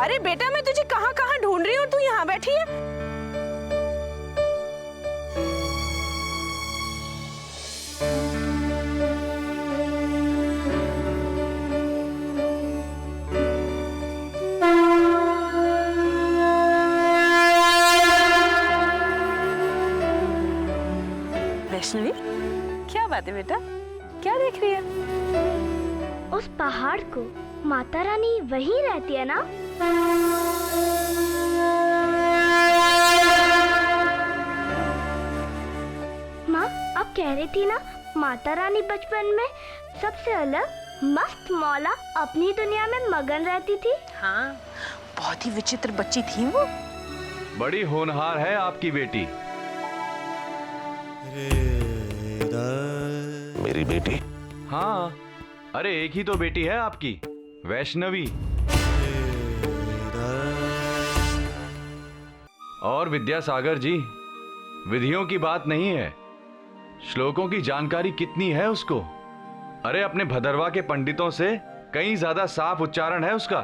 अरे बेटा, मैं तुझे कहाँ कहाँ ढूंढ रही हूँ, तू यहाँ बैठी है। वैष्णवी, क्या बात है बेटा, क्या देख रही है? उस पहाड़ को माता रानी वहीं रहती है ना? माँ, आप कह रही थी ना माता रानी बचपन में सबसे अलग मस्त मौला अपनी दुनिया में मगन रहती थी। हाँ, बहुत ही विचित्र बच्ची थी वो। बड़ी होनहार है आपकी बेटी। मेरी बेटी? हाँ, अरे एक ही तो बेटी है आपकी, वैष्णवी। और विद्यासागर जी, विधियों की बात नहीं है, श्लोकों की जानकारी कितनी है उसको। अरे अपने भदरवा के पंडितों से कहीं ज्यादा साफ उच्चारण है उसका।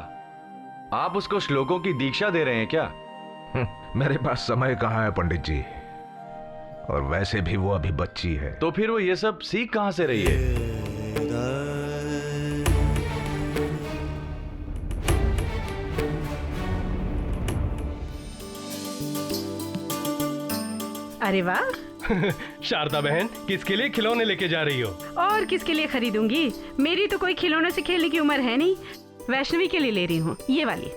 आप उसको श्लोकों की दीक्षा दे रहे हैं क्या? मेरे पास समय कहाँ है पंडित जी, और वैसे भी वो अभी बच्ची है। तो फिर वो ये सब सीख कहाँ से रही है? अरे वाह। शारदा बहन, किसके लिए खिलौने लेके जा रही हो? और किसके लिए खरीदूंगी, मेरी तो कोई खिलौनों से खेलने की उम्र है नहीं। वैष्णवी के लिए ले रही हूँ, ये वाली।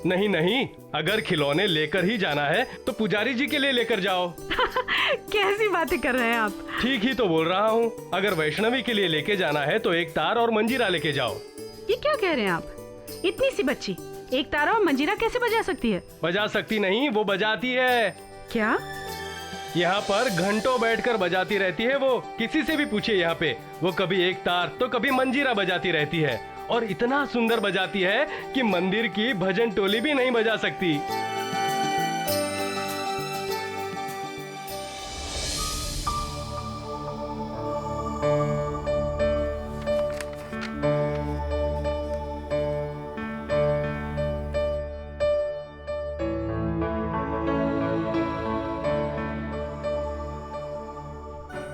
नहीं नहीं, अगर खिलौने लेकर ही जाना है तो पुजारी जी के लिए लेकर जाओ। कैसी बातें कर रहे हैं आप? ठीक ही तो बोल रहा हूँ, अगर वैष्णवी के लिए लेके जाना है तो एक तार और मंजीरा लेके जाओ। ये क्या कह रहे हैं आप? इतनी सी बच्ची एक तारा और मंजीरा कैसे बजा सकती है? बजा सकती नहीं, वो बजाती है। क्या? यहाँ पर घंटों बैठकर बजाती रहती है वो। किसी से भी पूछिए यहाँ पे, वो कभी एक तार तो कभी मंजीरा बजाती रहती है, और इतना सुंदर बजाती है कि मंदिर की भजन टोली भी नहीं बजा सकती।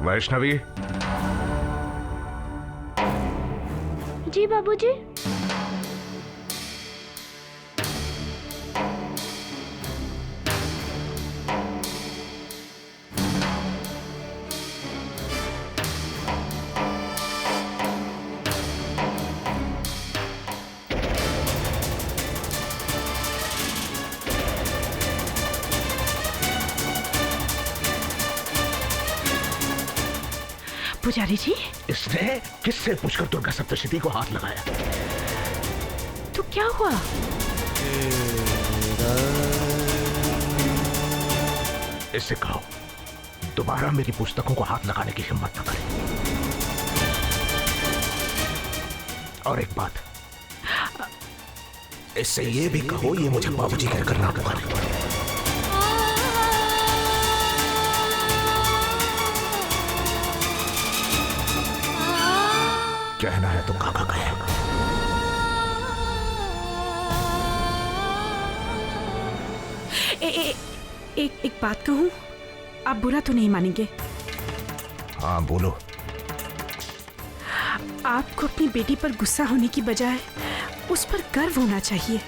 वैष्णवी? जी बाबूजी। पुजारी जी, इसने किससे पूछकर दुर्गा सप्तशती को हाथ लगाया? तो क्या हुआ? इससे कहो दोबारा मेरी पुस्तकों को हाथ लगाने की हिम्मत न करे। और एक बात, इससे ये भी कहो ये मुझे बाबूजी कहकर ना पुकारे। कहना है तो काका कहेगा। एक बात कहूं, आप बुरा तो नहीं मानेंगे? हाँ बोलो। आपको अपनी बेटी पर गुस्सा होने की बजाय उस पर गर्व होना चाहिए।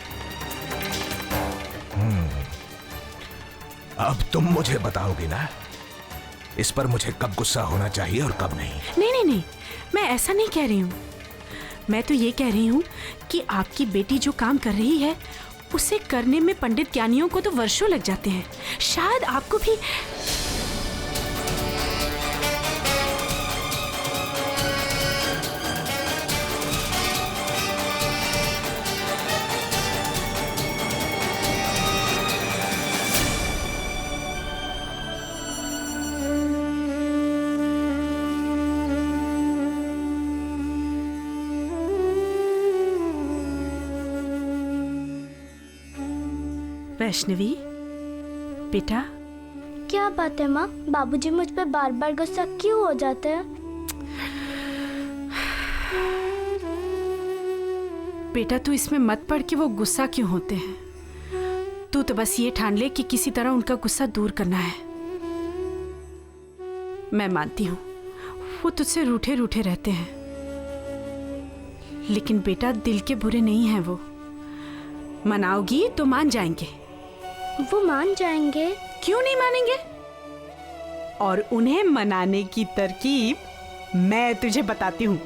अब तुम मुझे बताओगी ना, इस पर मुझे कब गुस्सा होना चाहिए और कब नहीं? नहीं नहीं नहीं, मैं ऐसा नहीं कह रही हूँ। मैं तो ये कह रही हूँ कि आपकी बेटी जो काम कर रही है उसे करने में पंडित ज्ञानियों को तो वर्षों लग जाते हैं। शायद आपको भी। वैष्णवी बेटा, क्या बात है माँ, बाबूजी मुझ पे बार बार गुस्सा क्यों हो जाते हैं? बेटा तू इसमें मत पड़ कि वो गुस्सा क्यों होते हैं। तो बस ये ठान ले कि किसी तरह उनका गुस्सा दूर करना है। मैं मानती हूँ वो तुझसे रूठे रूठे रहते हैं, लेकिन बेटा दिल के बुरे नहीं हैं वो। मनाओगी तो मान जाएंगे। वो मान जाएंगे? क्यों नहीं मानेंगे? और उन्हें मनाने की तरकीब मैं तुझे बताती हूँ।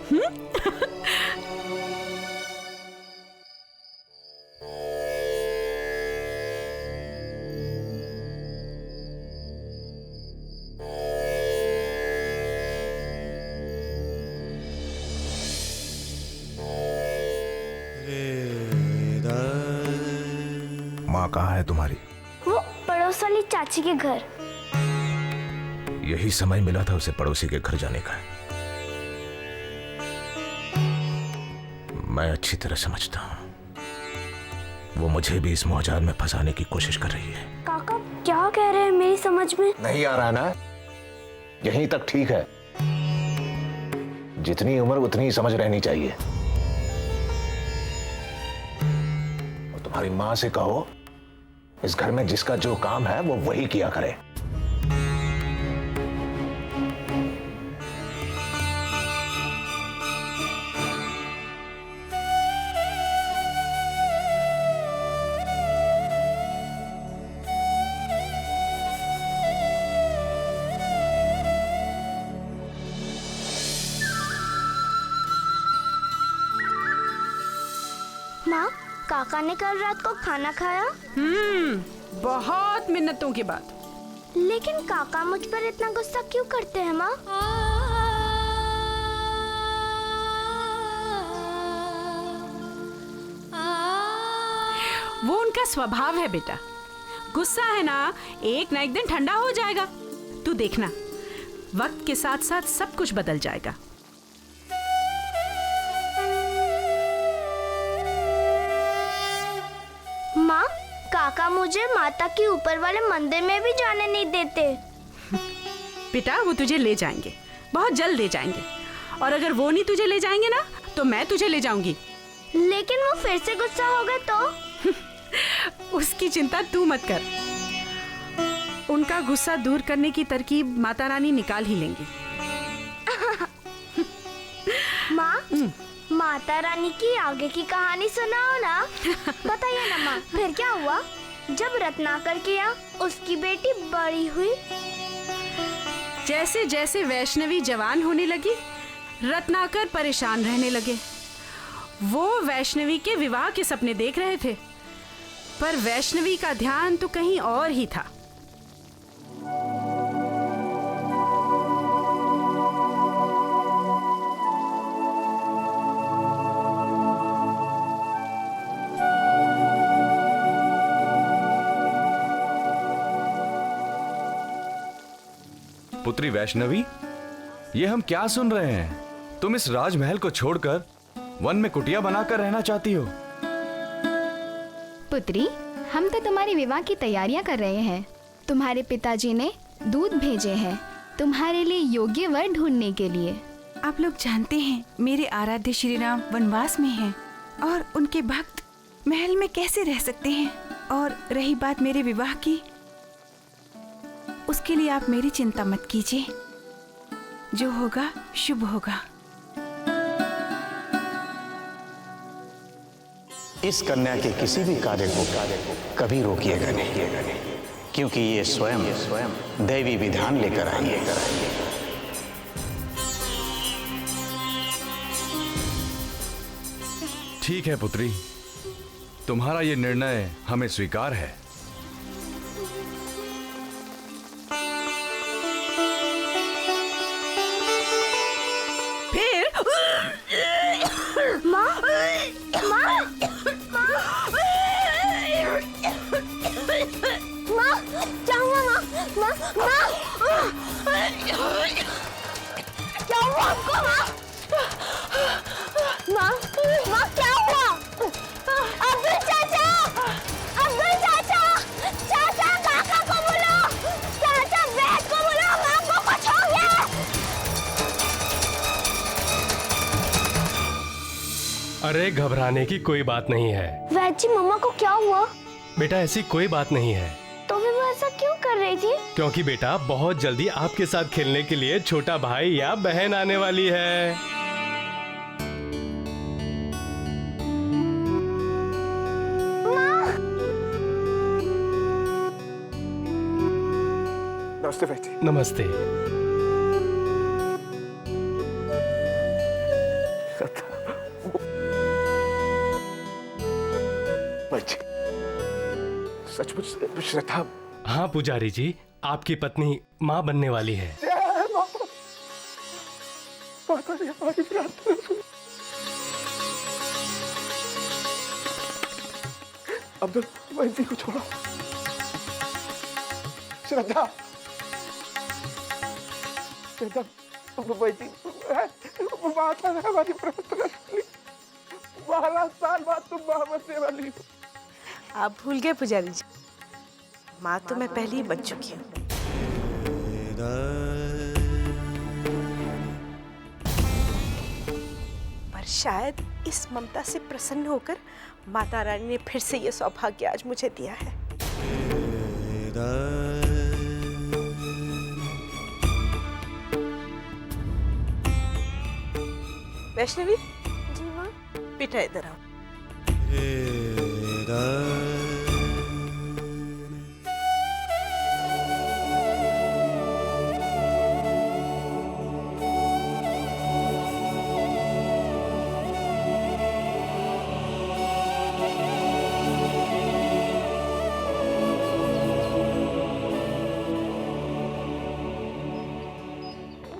माँ कहाँ है तुम्हारी? वो पड़ोस वाली चाची के घर। यही समय मिला था उसे पड़ोसी के घर जाने का। मैं अच्छी तरह समझता हूँ वो मुझे भी इस मौजार में फंसाने की कोशिश कर रही है। काका क्या कह रहे हैं, मेरी समझ में नहीं आ रहा ना? यहीं तक ठीक है। जितनी उम्र उतनी ही समझ रहनी चाहिए। और तुम्हारी माँ से कहो इस घर में जिसका जो काम है वो वही किया करे। माँ, काका ने कल रात को खाना खाया? बहुत मिन्नतों के बाद। लेकिन काका मुझ पर इतना गुस्सा क्यों करते हैं माँ? वो उनका स्वभाव है बेटा। गुस्सा है ना एक दिन ठंडा हो जाएगा। तू देखना, वक्त के साथ साथ सब कुछ बदल जाएगा। माँ, काका मुझे माता के ऊपर वाले मंदिर में भी जाने नहीं देते। बेटा वो तुझे ले जाएंगे, बहुत जल्द ले जाएंगे। और अगर वो नहीं तुझे ले जाएंगे ना तो मैं तुझे ले जाऊंगी। लेकिन वो फिर से गुस्सा हो गए तो? उसकी चिंता तू मत कर। उनका गुस्सा दूर करने की तरकीब माता रानी निकाल ही लेंगी। माँ, माता रानी की आगे की कहानी सुनाओ ना। बताइए ना माँ, फिर क्या हुआ? जब रत्नाकर के यहाँ उसकी बेटी बड़ी हुई, जैसे जैसे वैष्णवी जवान होने लगी, रत्नाकर परेशान रहने लगे। वो वैष्णवी के विवाह के सपने देख रहे थे, पर वैष्णवी का ध्यान तो कहीं और ही था। पुत्री वैष्णवी, ये हम क्या सुन रहे हैं? तुम इस राजमहल को छोड़कर वन में कुटिया बनाकर रहना चाहती हो? पुत्री, हम तो तुम्हारे विवाह की तैयारियां कर रहे हैं। तुम्हारे पिताजी ने दूत भेजे हैं तुम्हारे लिए योग्य वर ढूंढने के लिए। आप लोग जानते हैं मेरे आराध्य श्री राम वनवास में हैं और उनके भक्त महल में कैसे रह सकते हैं। और रही बात मेरे विवाह की, उसके लिए आप मेरी चिंता मत कीजिए। जो होगा शुभ होगा। इस कन्या के किसी भी कार्य को कभी रोकिएगा नहीं, क्योंकि ये स्वयं दैवी विधान लेकर आएंगे। ठीक है पुत्री, तुम्हारा ये निर्णय हमें स्वीकार है। क्या हुआ आपको माँ? माँ क्या हुआ? अब्दुल चाचा, चाचा काका को बोलो, चाचा वैद को बोलो, माँ को कुछ हो गया। अरे घबराने की कोई बात नहीं है। वैद जी, मम्मा को क्या हुआ? बेटा ऐसी कोई बात नहीं है। तो फिर वो ऐसा क्यों कर रही थी? क्योंकि बेटा बहुत जल्दी आपके साथ खेलने के लिए छोटा भाई या बहन आने वाली है। नमस्ते बेटी। नमस्ते। बेटी, सचमुच श्रद्धा। हाँ पुजारी जी, आपकी पत्नी माँ बनने वाली है। माता ने हमारी प्रार्थना सुनी। अब्दुल वैद्य को छोड़ो। श्रद्धा, श्रद्धा, वैद्य माता ने हमारी प्रार्थना सुनी। 12 साल बाद तुम मां बनने वाली हो। आप भूल गए पुजारी जी, माँ तो मैं पहले ही बन चुकी हूँ। पर शायद इस ममता से प्रसन्न होकर माता रानी ने फिर से ये सौभाग्य आज मुझे दिया है। वैष्णवी जी माँ। बेटा इधर आओ।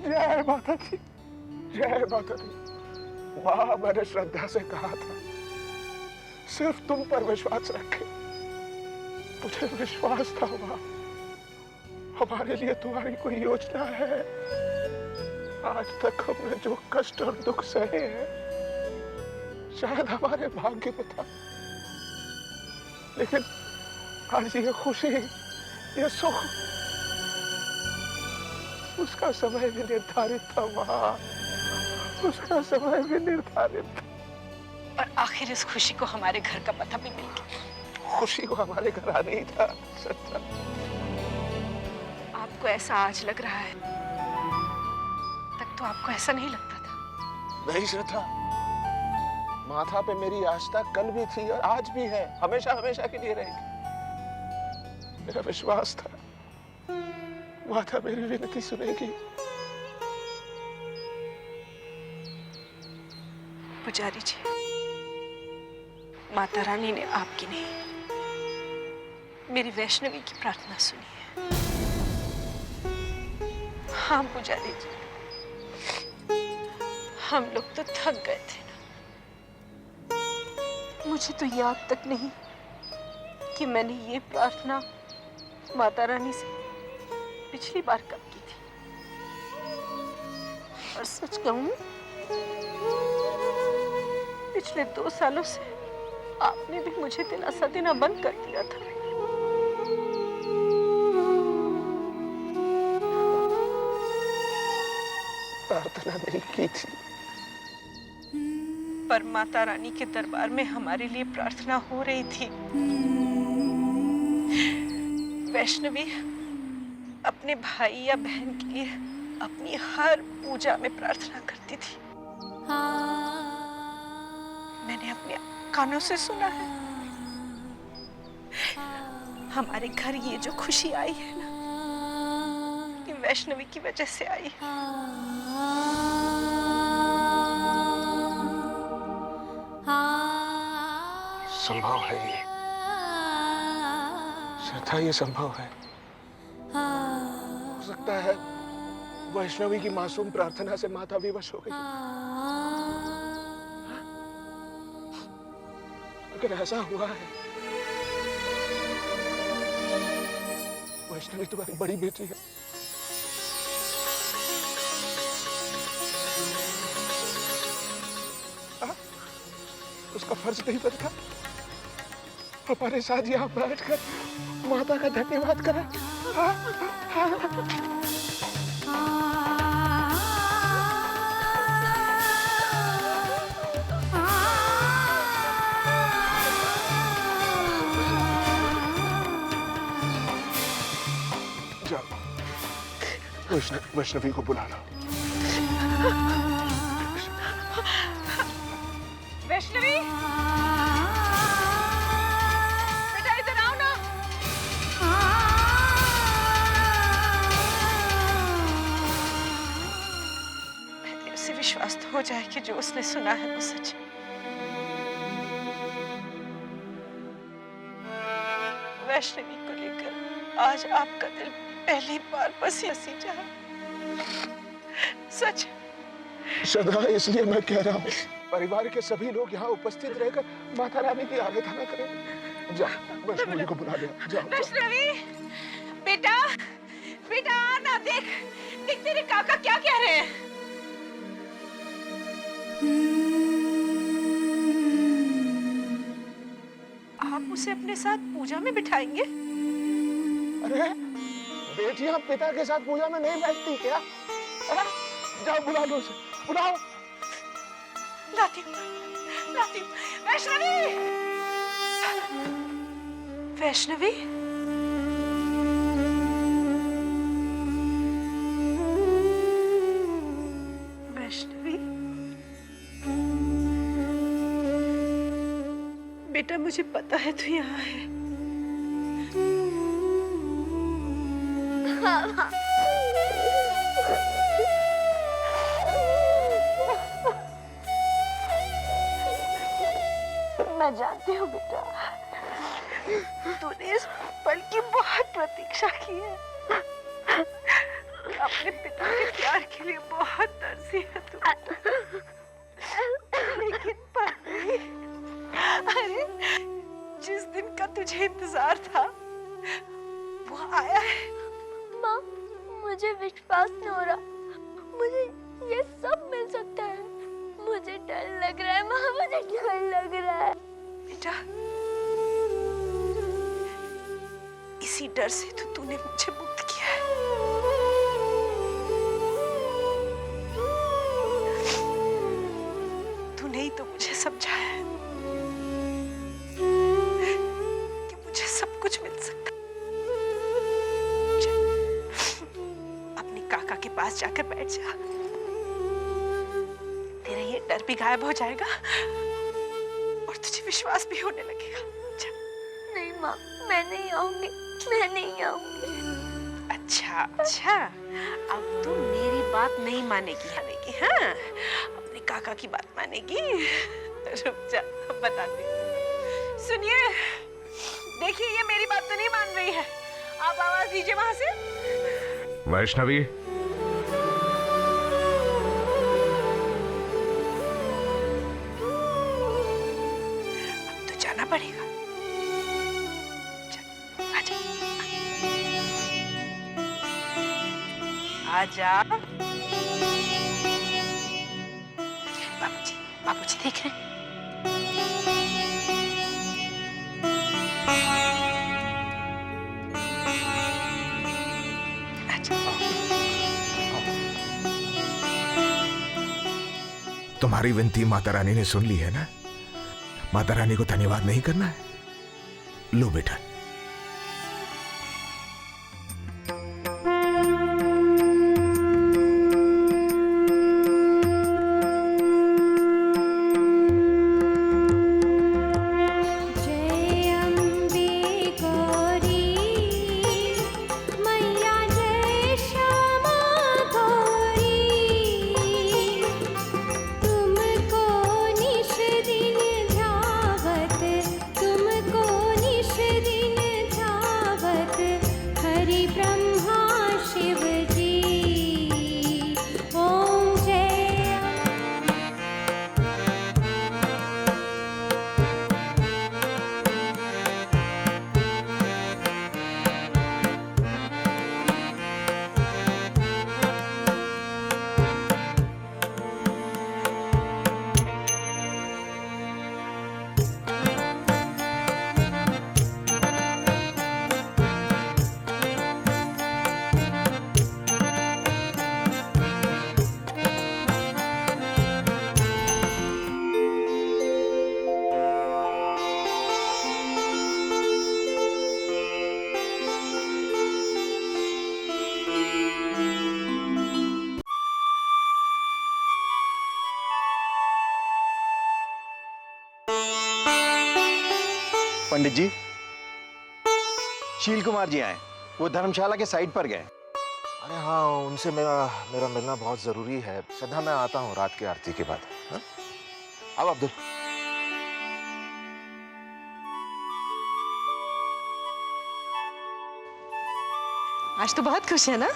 जय माता दी, जय माता दी। वाह, मैंने श्रद्धा से कहा था सिर्फ तुम पर विश्वास रखे। मुझे विश्वास था वाह, हमारे लिए तुम्हारी कोई योजना है। आज तक हमने जो कष्ट और दुख सहे हैं शायद हमारे भाग्य में था, लेकिन आज ये खुशी, ये सुख, उसका समय भी निर्धारित था वहां, उसका समय भी निर्धारित था। और आखिर इस खुशी को हमारे घर का पता भी मिल गया। खुशी को हमारे घर आना ही था श्रद्धा। आपको ऐसा आज लग रहा है, तब तो आपको ऐसा नहीं लगता था। नहीं श्रद्धा, माथा पे मेरी आस्था कल भी थी और आज भी है, हमेशा हमेशा के लिए रहेगी। मेरा विश्वास था माता मेरी विनती सुनेगी। पुजारी जी, माता रानी ने आपकी नहीं, मेरी वैष्णवी की प्रार्थना सुनी है। हाँ पुजारी जी, हम लोग तो थक गए थे ना। मुझे तो याद तक नहीं कि मैंने ये प्रार्थना माता रानी से पिछली बार कब की थी। और सच कहूं, पिछले 2 सालों से आपने भी मुझे दिलासा देना बंद कर दिया था। प्रार्थना नहीं की थी, पर माता रानी के दरबार में हमारे लिए प्रार्थना हो रही थी। वैष्णवी अपने भाई या बहन के लिए अपनी हर पूजा में प्रार्थना करती थी। मैंने अपने कानों से सुना है। हमारे घर ये जो खुशी आई है ना, ये वैष्णवी की वजह से आई है। संभव है ये श्रद्धा, ये संभव है। हो सकता है वैष्णवी की मासूम प्रार्थना से माता विवश हो गई। अगर ऐसा हुआ है, वैष्णवी तुम्हारी बड़ी बेटी है। उसका फर्ज नहीं बनता हमारे साथ यहाँ बैठकर माता का धन्यवाद करें? वैष्णवी को बुला लो। वैष्णवी, बेटा इधर आओ ना। पहले उसे विश्वास तो हो जाए कि जो उसने सुना है वो सच है। वैष्णवी को लेकर आज आपका दिल पहली बार बस हंसी जाए। सच सदा, इसलिए मैं कह रहा हूँ परिवार के सभी लोग यहाँ उपस्थित रहकर माता रानी की आराधना करें। जाओ वैष्णवी को बुला ले। जाओ। वैष्णवी, बेटा बेटा आना, देख देख तेरे काका क्या कह रहे हैं। आप उसे अपने साथ पूजा में बिठाएंगे? अरे बेटियां पिता के साथ पूजा में नहीं बैठती क्या? अरे जाओ बुला लो उसे, बुलाओ। लाती हूँ। वैष्णवी, वैष्णवी, वैष्णवी, बेटा मुझे पता है तू यहाँ है। मैं जानती हूँ बेटा, तूने इस पल की बहुत प्रतीक्षा की है। अपने पिता के प्यार के लिए बहुत तरसी है तू। लेकिन पत्नी, अरे जिस दिन का तुझे इंतजार था वो आया है। माँ, मुझे विश्वास नहीं हो रहा, मुझे ये सब मिल सकता है। मुझे डर लग रहा है माँ, मुझे डर लग रहा है। बेटा, इसी डर से तो तूने मुझे मुक्त किया है। तूने ही तो मुझे समझाया है कि मुझे सब कुछ मिल सकता। अपने काका के पास जाकर बैठ जा, तेरा ये डर भी गायब हो जाएगा और तुझे विश्वास भी होने लगेगा। नहीं माँ, मैं नहीं आऊंगी, मैं नहीं आऊंगी। अच्छा अच्छा, अब तू मेरी बात नहीं मानेगी, हाँ? अपने काका की बात मानेगी। रुक जा, बताती हूँ। सुनिए, देखिए ये मेरी बात तो नहीं मान रही है। आप आवाज दीजिए वहां से। वैष्णवी, अब तो जाना पड़ेगा। आजा। बाबूजी देख रहे हैं। तुम्हारी विनती माता रानी ने सुन ली है ना? माता रानी को धन्यवाद नहीं करना है? लो बेटा। तुमको निश पंडित जी, शील कुमार जी आए। वो धर्मशाला के साइड पर गए। अरे हाँ, उनसे मेरा मिलना बहुत जरूरी है। श्रद्धा, मैं आता हूँ रात की आरती के बाद। हाँ? आओ अब्दुल। आज तो बहुत खुश है ना?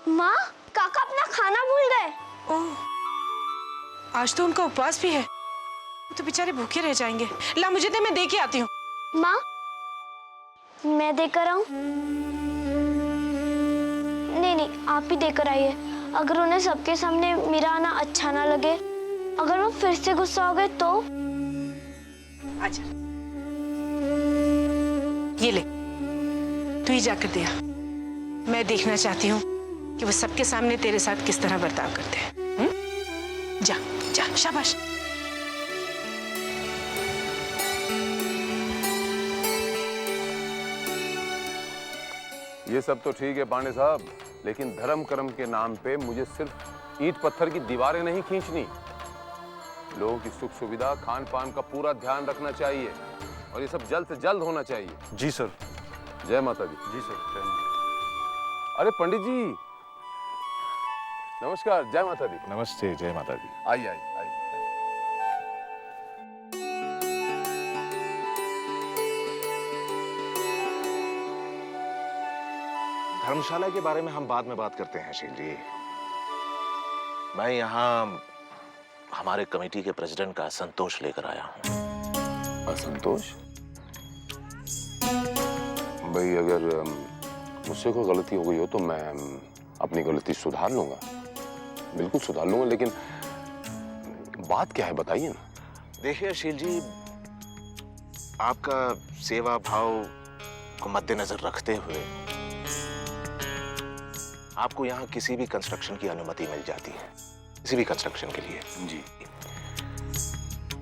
माँ, काका अपना खाना भूल गए। ओह, आज तो उनका उपवास भी है। वो तो बेचारे भूखे रह जाएंगे। ला मुझे दे, मैं दे के आती हूँ। माँ, मैं देकर आऊं? नहीं, आप ही देकर आइए। अगर उन्हें सबके सामने मेरा आना अच्छा ना लगे, अगर वो फिर से गुस्सा हो गए तो? आजा, ये ले, तू ही जाकर दिया। मैं देखना चाहती हूँ कि वो सबके सामने तेरे साथ किस तरह बर्ताव करते हैं। जा जा, शाबाश। ये सब तो ठीक है पांडे साहब, लेकिन धर्म कर्म के नाम पे मुझे सिर्फ ईंट पत्थर की दीवारें नहीं खींचनी। लोगों की सुख सुविधा, खान पान का पूरा ध्यान रखना चाहिए और ये सब जल्द से जल्द होना चाहिए। जी सर। जय माता दी। जी सर, जय माता। अरे पंडित जी, नमस्कार। जय माता दी। नमस्ते, जय माता दी। आइए आइए आइए। धर्मशाला के बारे में हम बाद में बात करते हैं शील जी। मैं यहाँ हमारे कमेटी के प्रेसिडेंट का असंतोष लेकर आया हूँ। असंतोष? भाई, अगर मुझसे कोई गलती हो गई हो तो मैं अपनी गलती सुधार लूंगा, बिल्कुल सुधार लूंगा, लेकिन बात क्या है बताइए ना। देखिए शील जी, आपका सेवा भाव को मद्देनजर रखते हुए आपको यहाँ किसी भी कंस्ट्रक्शन की अनुमति मिल जाती है, किसी भी कंस्ट्रक्शन के लिए। जी।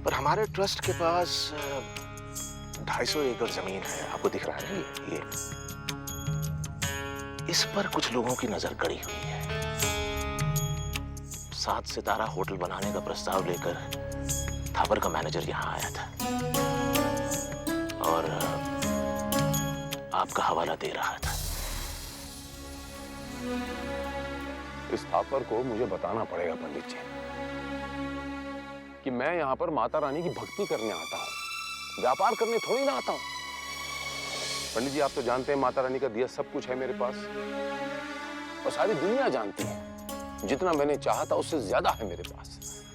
पर हमारे ट्रस्ट के पास 250 एकड़ जमीन है, आपको दिख रहा है ये। इस पर कुछ लोगों की नजर गड़ी हुई है। 7 सितारा होटल बनाने का प्रस्ताव लेकर थापर का मैनेजर यहाँ आया था और आपका हवाला दे रहा था। इस थापर को मुझे बताना पड़ेगा पंडित जी कि मैं यहाँ पर माता रानी की भक्ति करने आता हूँ, व्यापार करने थोड़ी ना आता हूँ। पंडित जी, आप तो जानते हैं माता रानी का दिया सब कुछ है मेरे पास और सारी दुनिया जानती है जितना मैंने चाहा था उससे ज्यादा है मेरे पास।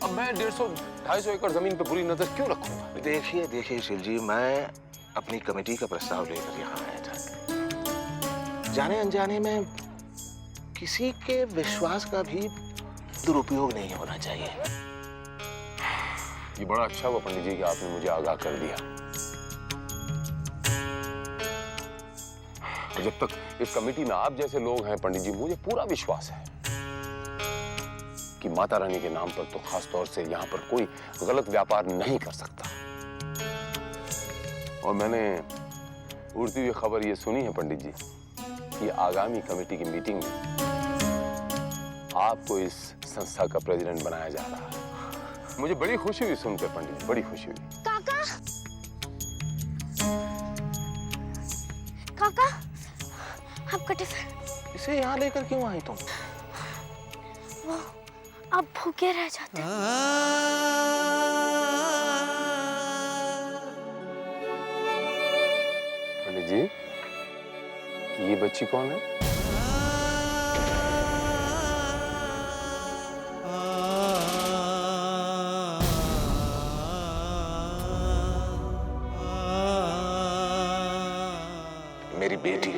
अब मैं 150-250 एकड़ जमीन पर बुरी नजर क्यों रखूंगा? देखिए शील जी, मैं अपनी कमेटी का प्रस्ताव लेकर यहाँ आया था। जाने अनजाने में किसी के विश्वास का भी दुरुपयोग नहीं होना चाहिए। ये बड़ा अच्छा हुआ पंडित जी कि आपने मुझे आगाह कर दिया। और जब तक इस कमेटी में आप जैसे लोग हैं पंडित जी, मुझे पूरा विश्वास है कि माता रानी के नाम पर तो खास तौर से यहाँ पर कोई गलत व्यापार नहीं कर सकता। और मैंने उड़ती हुई खबर ये सुनी है पंडित जी कि आगामी कमेटी की मीटिंग में आपको इस संस्था का प्रेसिडेंट बनाया जा रहा है। मुझे बड़ी खुशी हुई सुनकर पंडित जी, बड़ी खुशी हुई। काका, आपका टिफिन। इसे यहाँ लेकर क्यों आई तुम? वो अब भूखे रह जाते। पंडित जी, ये बच्ची कौन है? मेरी बेटी।